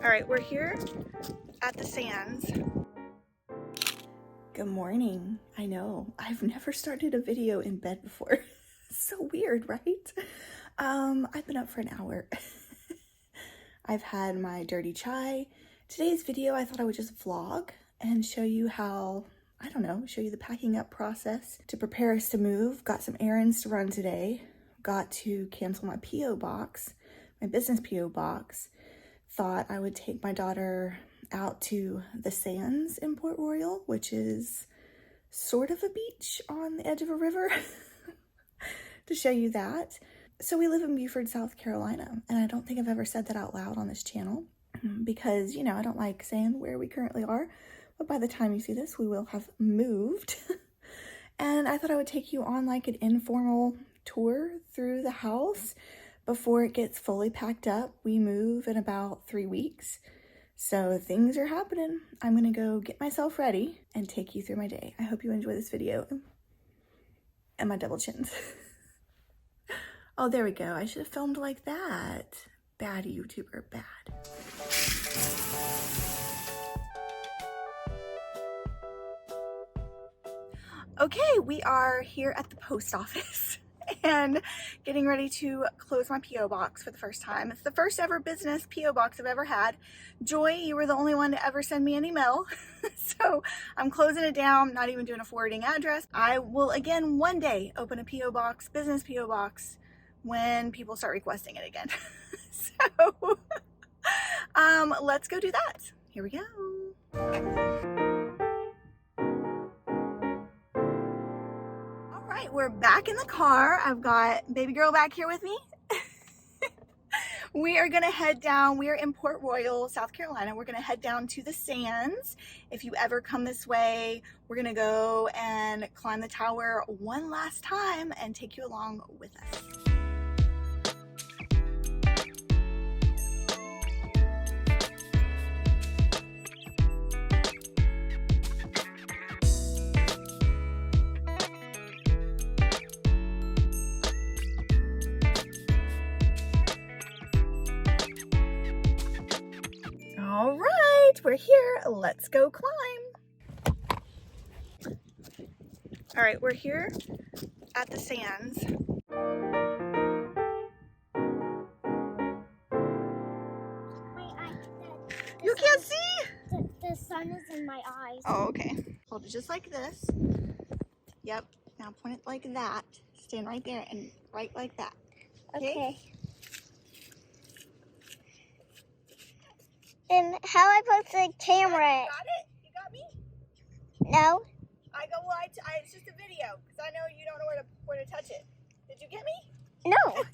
All right, we're here at the Sands. Good morning. I know, I've never started a video in bed before. So weird, right? I've been up for an hour. I've had my dirty chai. Today's video, I thought I would just vlog and show you how, I don't know, show you the packing up process to prepare us to move. Got some errands to run today. Got to cancel my P.O. box, my business P.O. box. Thought I would take my daughter out to the Sands in Port Royal, which is sort of a beach on the edge of a river, to show you that. So we live in Beaufort, South Carolina, and I don't think I've ever said that out loud on this channel because, you know, I don't like saying where we currently are, but by the time you see this, we will have moved. And I thought I would take you on like an informal tour through the house before it gets fully packed up. We move in about 3 weeks. So things are happening. I'm gonna go get myself ready and take you through my day. I hope you enjoy this video. And my double chins. Oh, there we go. I should have filmed like that. Bad YouTuber, bad. Okay, we are here at the post office and getting ready to close my P.O. box for the first time. It's the first ever business P.O. box I've ever had. Joy, you were the only one to ever send me an email. So I'm closing it down, not even doing a forwarding address. I will again one day open a P.O. box, business P.O. box, when people start requesting it again. So let's go do that. Here we go. We're back in the car. I've got baby girl back here with me. We are gonna head down. We are in Port Royal, South Carolina. We're gonna head down to the Sands. If you ever come this way, we're gonna go and climb the tower one last time and take you along with us. All right, we're here. Let's go climb. All right, we're here at the Sands. You can't see? The sun is in my eyes. Oh, okay. Hold it just like this. Yep. Now point it like that. Stand right there and right like that. Okay. And how I put the camera? Got it? You got me? No. I go, well, it's just a video because I know you don't know where to touch it. Did you get me? No.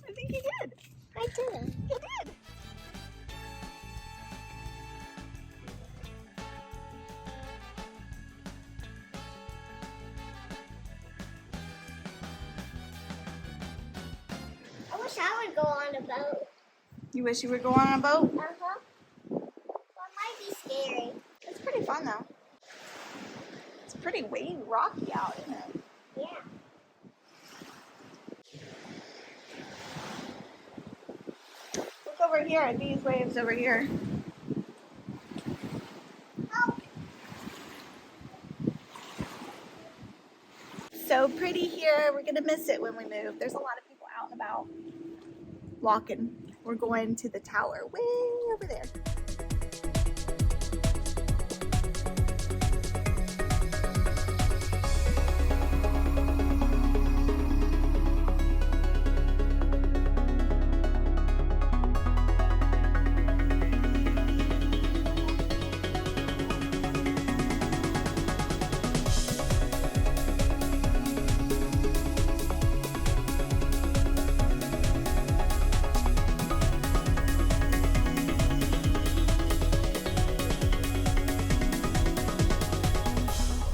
I think you did. I didn't. You did. I wish I would go on a boat. You wish you would go on a boat? Uh-huh. Well, it might be scary. It's pretty fun though. It's pretty wavy, rocky out, isn't it? Yeah. Look over here at these waves over here. Oh. So pretty here. We're gonna miss it when we move. There's a lot of people out and about walking. We're going to the tower way over there.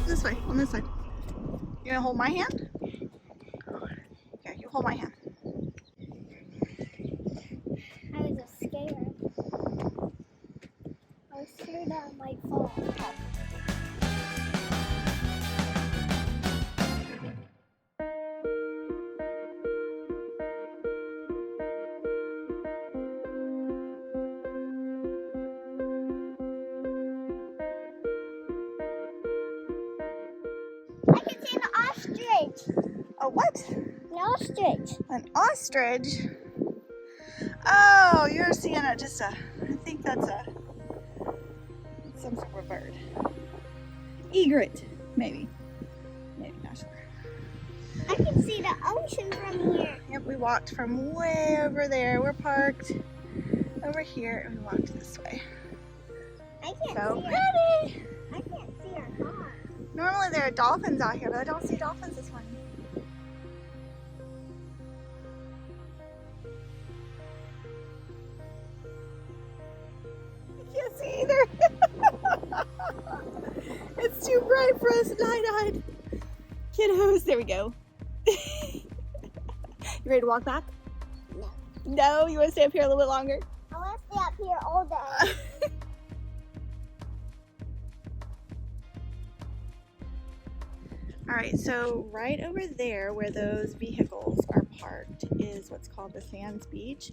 This way, on this side. You gonna hold my hand? Yeah, you hold my hand. I was just scared. I was scared that I might fall. I can see an ostrich. A what? An ostrich. An ostrich? Oh, you're seeing I think that's some sort of a bird. Egret, maybe. Maybe, not sure. I can see the ocean from here. Yep, we walked from way over there. We're parked over here and we walked this way. I can't So see pretty! I can't see our car. Normally there are dolphins out here, but I don't see dolphins this morning. I can't see either. It's too bright for us night-eyed kiddos. There we go. You ready to walk back? No. No? You want to stay up here a little bit longer? I want to stay up here all day. All right, so right over there where those vehicles are parked is what's called the Sands Beach,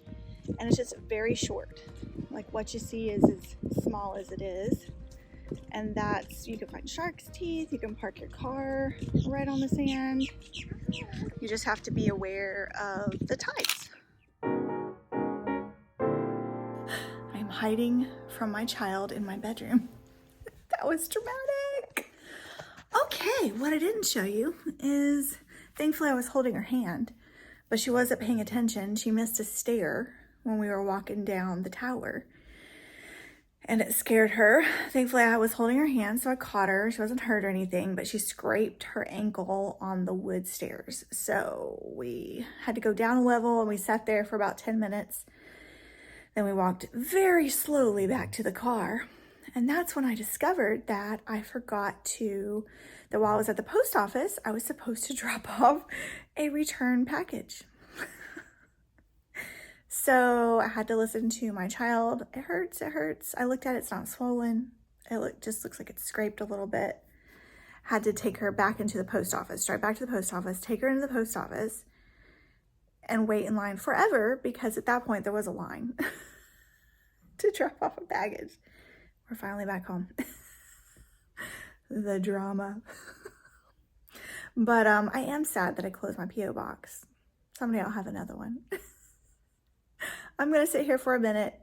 and it's just very short. Like what you see is as small as it is, and you can find shark's teeth, you can park your car right on the sand. You just have to be aware of the tides. I'm hiding from my child in my bedroom. That was dramatic. Okay, what I didn't show you is, thankfully I was holding her hand, but she wasn't paying attention. She missed a stair when we were walking down the tower, and it scared her. Thankfully I was holding her hand, so I caught her. She wasn't hurt or anything, but she scraped her ankle on the wood stairs. So we had to go down a level and we sat there for about 10 minutes. Then we walked very slowly back to the car. And that's when I discovered that I forgot that while I was at the post office, I was supposed to drop off a return package. So I had to listen to my child. It hurts, it hurts. I looked at it, it's not swollen. Just looks like it's scraped a little bit. Had to take her back into the post office, drive back to the post office, take her into the post office, and wait in line forever because at that point there was a line to drop off a package. We're finally back home. The drama. But I am sad that I closed my P.O. box. Someday I'll have another one. I'm going to sit here for a minute,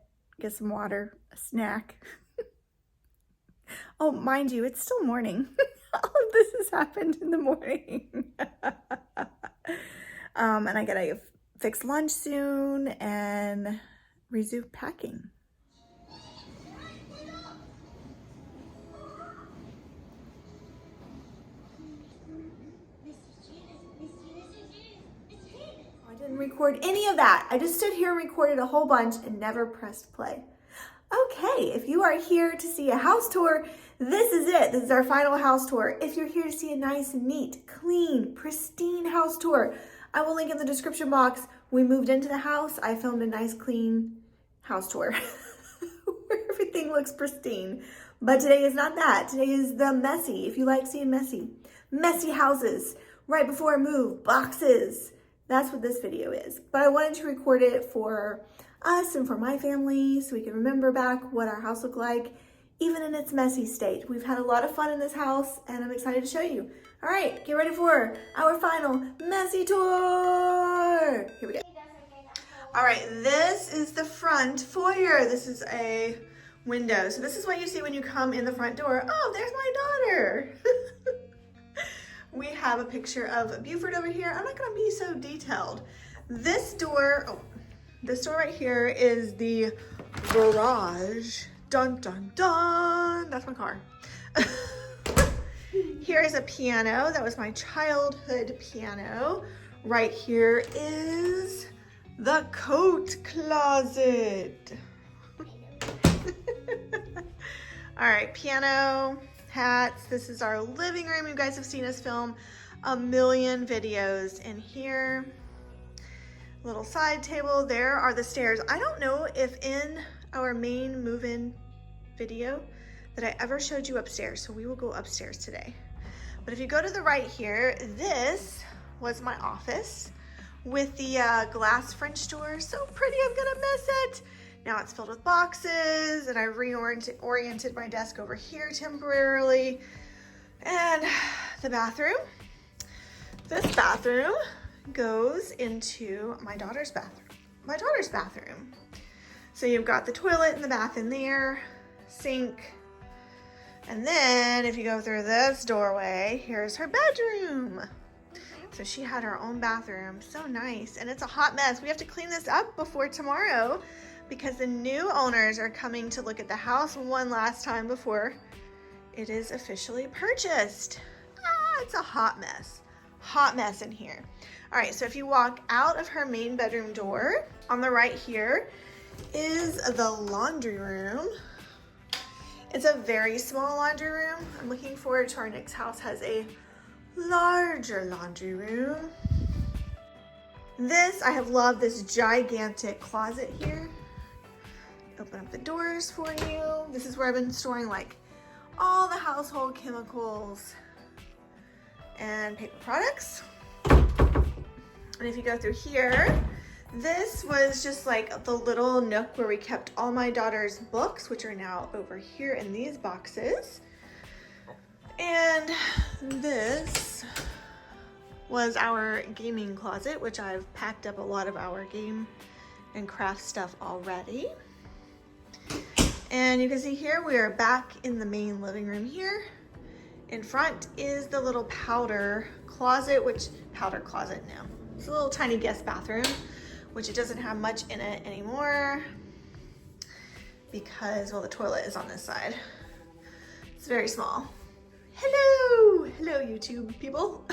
get some water, a snack. Oh, mind you, it's still morning. All of this has happened in the morning. And I gotta fix lunch soon and resume packing. I didn't record any of that. I just stood here and recorded a whole bunch and never pressed play. Okay, if you are here to see a house tour, this is it. This is our final house tour. If you're here to see a nice, neat, clean, pristine house tour, I will link in the description box. We moved into the house. I filmed a nice, clean house tour where everything looks pristine. But today is not that. Today is the messy. If you like seeing messy houses, right before I move, boxes. That's what this video is. But I wanted to record it for us and for my family so we can remember back what our house looked like, even in its messy state. We've had a lot of fun in this house and I'm excited to show you. All right, get ready for our final messy tour. Here we go. All right, this is the front foyer. This is a window. So this is what you see when you come in the front door. Oh, there's my daughter. We have a picture of Beaufort over here. I'm not gonna be so detailed. This door right here is the garage. Dun, dun, dun. That's my car. Here is a piano. That was my childhood piano. Right here is the coat closet. All right, piano, hats. This is our living room. You guys have seen us film a million videos in here. Little side table. There are the stairs. I don't know if in our main move-in video that I ever showed you upstairs, so we will go upstairs today. But if you go to the right here, this was my office with the glass French door. So pretty, I'm gonna miss it. Now it's filled with boxes, and I reoriented my desk over here temporarily. And the bathroom. This bathroom goes into my daughter's bathroom. So you've got the toilet and the bath in there, sink, and then if you go through this doorway, here's her bedroom. So she had her own bathroom, so nice, and it's a hot mess. We have to clean this up before tomorrow because the new owners are coming to look at the house one last time before it is officially purchased. It's a hot mess in here. All right, so if you walk out of her main bedroom door, on the right here is the laundry room. It's a very small laundry room. I'm looking forward to our next house has a larger laundry room. I have loved this gigantic closet here. Open up the doors for you. This is where I've been storing like all the household chemicals and paper products. And if you go through here, this was just like the little nook where we kept all my daughter's books, which are now over here in these boxes. And this was our gaming closet, which I've packed up a lot of our game and craft stuff already. And you can see here, we are back in the main living room here. In front is the little powder closet, powder closet now. It's a little tiny guest bathroom, which it doesn't have much in it anymore because, well, the toilet is on this side. It's very small. Hello YouTube people.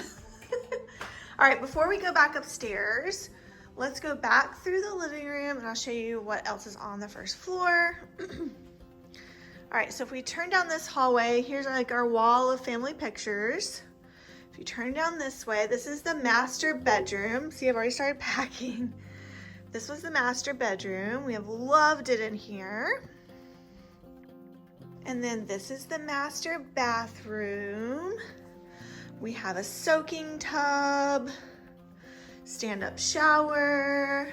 All right, before we go back upstairs, let's go back through the living room and I'll show you what else is on the first floor. All right, so if we turn down this hallway, here's like our wall of family pictures. If you turn down this way, this is the master bedroom. See, I've already started packing. This was the master bedroom. We have loved it in here. And then this is the master bathroom. We have a soaking tub, stand-up shower.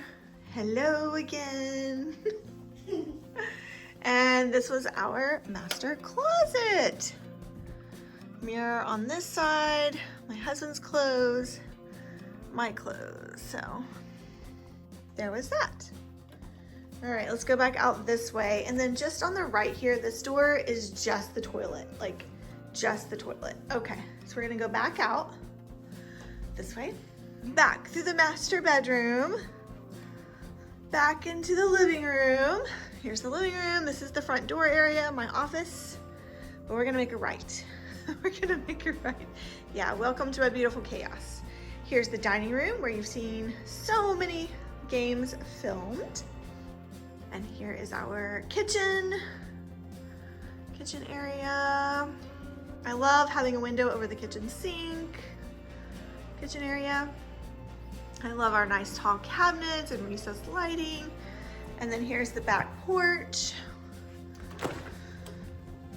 Hello again. And this was our master closet. Mirror on this side, my husband's clothes, my clothes. So there was that. All right, let's go back out this way. And then just on the right here, this door is just the toilet, like just the toilet. Okay, so we're gonna go back out this way, back through the master bedroom, back into the living room. Here's the living room. This is the front door area, my office, but we're gonna make a right. We're gonna make it right. Yeah, welcome to my beautiful chaos. Here's the dining room where you've seen so many games filmed. And here is our kitchen area. I love having a window over the kitchen sink, kitchen area. I love our nice tall cabinets and recessed lighting. And then here's the back porch.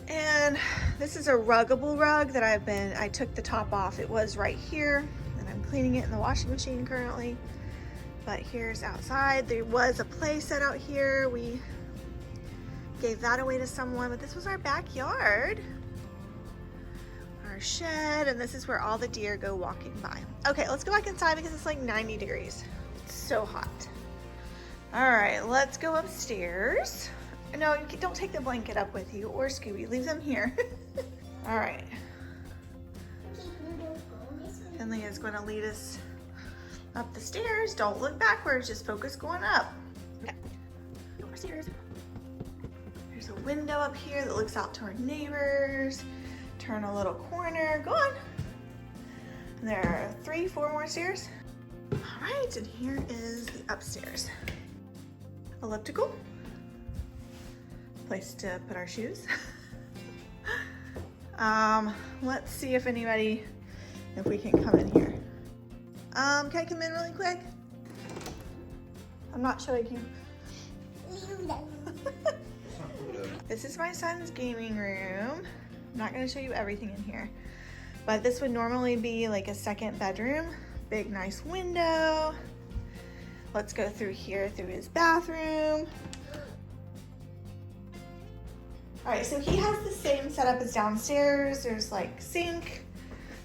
And this is a ruggable rug that I took the top off. It was right here and I'm cleaning it in the washing machine currently. But here's outside. There was a play set out here. We gave that away to someone, but this was our backyard. Our shed, and this is where all the deer go walking by. Okay, let's go back inside because it's like 90 degrees. It's so hot. All right, let's go upstairs. No, don't take the blanket up with you or Scooby. Leave them here. All right. Finley is going to lead us up the stairs. Don't look backwards, just focus going up. Okay, upstairs. There's a window up here that looks out to our neighbors. Turn a little corner, go on. And there are 3, 4 more stairs. All right, and here is the upstairs. Elliptical. Place to put our shoes. Let's see if we can come in here. Can I come in really quick? I'm not showing you. This is my son's gaming room. I'm not gonna show you everything in here, but this would normally be like a second bedroom. Big, nice window. Let's go through here, through his bathroom. All right, so he has the same setup as downstairs. There's like sink,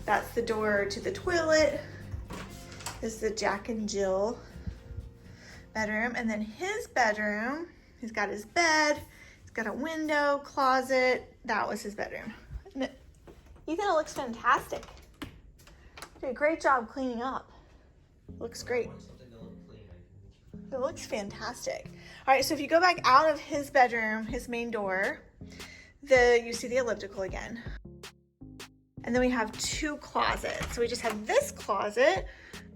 That's the door to the toilet. This is the Jack and Jill bedroom. And then his bedroom, he's got his bed, he's got a window, closet. That was his bedroom. Ethan, it looks fantastic. You did a great job cleaning up. Looks great. It looks fantastic. All right, so if you go back out of his bedroom, his main door, you see the elliptical again. And then we have two closets. So we just have this closet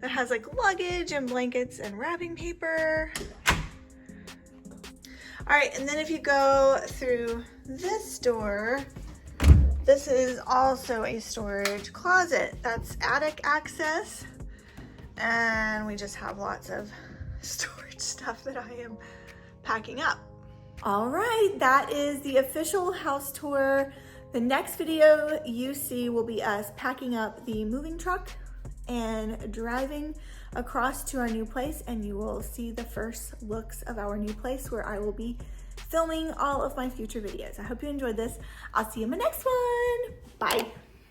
that has like luggage and blankets and wrapping paper. All right, and then if you go through this door, this is also a storage closet. That's attic access. And we just have lots of storage stuff that I am packing up. All right, that is the official house tour. The next video you see will be us packing up the moving truck and driving across to our new place, and you will see the first looks of our new place where I will be filming all of my future videos. I hope you enjoyed this. I'll see you in my next one. Bye.